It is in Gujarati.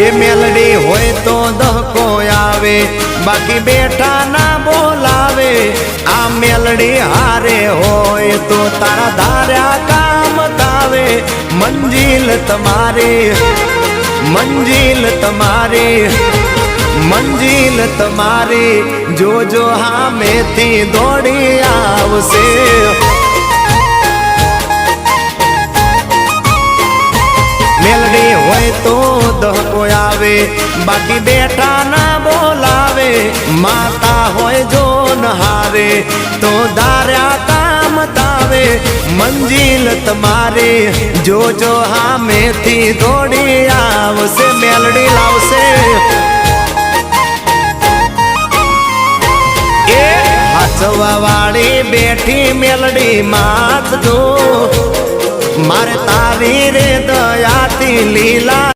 એ મેલડી હોય તો દહકો આવે, બાકી બેઠા ના બોલાવે। આ મેલડી હારે હોય તો તારા ધાર્યા કામ થાવે। મંજિલ તમારી, મંજિલ તમારી, મંજિલ તમારી, જોજો હામેથી દોડી આવશે। મેલડી હોય તો દહકો આવે, બાકી બેઠા ના બોલાવે। માતા હોય જો નહારે તો ધાર્યા કામ થાવે। મંજિલ તમારી, જોજો હામેથી દોડી આવશે। મેલડી લાવશે। એ હાચવા વાળી બેઠી મેલડી માત જો, મારે તારી રે દયાથી લીલા